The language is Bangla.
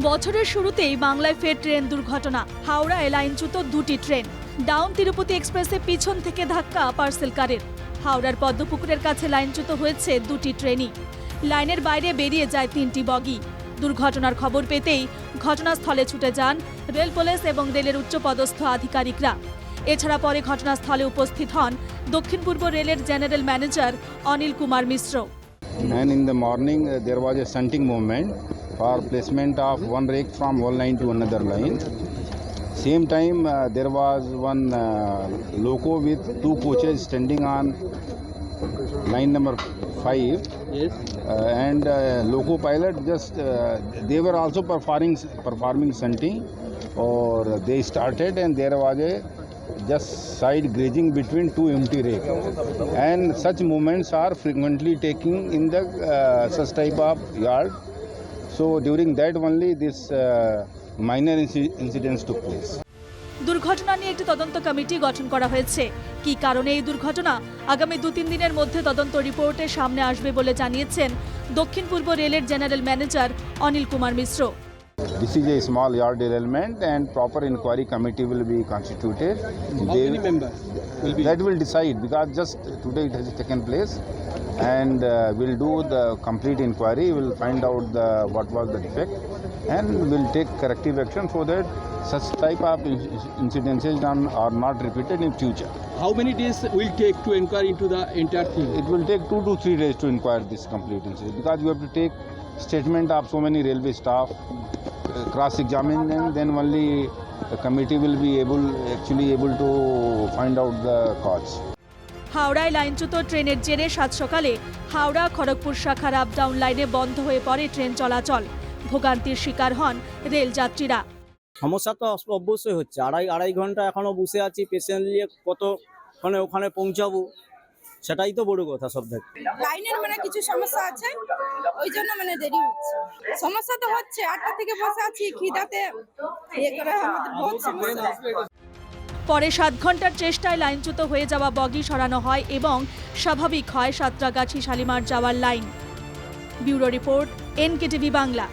বছরের শুরুতেই বাংলায় ফের ট্রেন দুর্ঘটনা। হাওড়ায় লাইনচ্যুত দুটি ট্রেন। ডাউন তিরুপতি এক্সপ্রেসে পিছন থেকে ধাক্কা পার্সেল কারের। হাওড়ার পদ্মপুকুরের কাছে লাইনচ্যুত হয়েছে দুটি ট্রেনই। লাইনের বাইরে বেরিয়ে যায় তিনটি বগি। দুর্ঘটনার খবর পেতেই ঘটনাস্থলে ছুটে যান রেল পুলিশ এবং রেলের উচ্চপদস্থ আধিকারিকরা। এছাড়া পরে ঘটনাস্থলে উপস্থিত হন দক্ষিণ পূর্ব রেলের general manager Anil Kumar Mishra. And in the morning there was a shunting movement for placement of one rake from one line to another line. Same time there was one loco with two coaches standing on line number 5. Yes. And loco pilot just they were also performing shunting, or they started and there was a just side grazing between two empty rakes, and such movements are frequently taking in the such type of yard. So during that only this minor incidents took place. দুর্ঘটনা নিয়ে একটি তদন্ত কমিটি গঠন করা হয়েছে। কী কারণে এই দুর্ঘটনা আগামী 2-3 দিনের মধ্যে তদন্ত রিপোর্টে সামনে আসবে বলে জানিয়েছেন দক্ষিণ পূর্ব রেলের general manager Anil Kumar Mishra. This is a small yard derailment and proper inquiry committee will be constituted. How many members will be? That will decide, because just today it has taken place, and we'll do the complete inquiry. We'll find out what was the defect, and we'll take corrective action so that such type of incidences are not repeated in future. How many days will take to inquire into the entire thing? It will take 2 to 3 days to inquire this complete incident, because you have to take statement of so many railway staff, cross-examine them, then only the committee will be able to find out the cause. হাওড়ায় লাইনচ্যুত ট্রেনের জেরে সাত সকালে হাওড়া খড়গপুর শাখার আপ ডাউন লাইনে বন্ধ হয়ে পড়ে ট্রেন চলাচল। ভোগান্তির শিকার হন রেল যাত্রীরা। সমস্যা তো অবশ্যই হচ্ছে। আড়াই ঘন্টা এখনো বসে আছি পেশেন্ট নিয়ে, কতক্ষণে ওখানে পৌঁছাবো, সেটাই তো বড় কথা। সব থেকে লাইনের কিছু সমস্যা আছে, ওই জন্য দেরি হচ্ছে। সমস্যা তো হচ্ছে, 8টা থেকে বসে আছি, খিদাতে করে আমাদের বহুত সমস্যা। পরে 7 ঘন্টার চেষ্টায় লাইনচ্যুত হয়ে যাওয়া বগি সরানো হয় এবং স্বাভাবিক হয় সাঁতরাগাছি শালিমার যাওয়ার line. Bureau report, NKTV Bangla.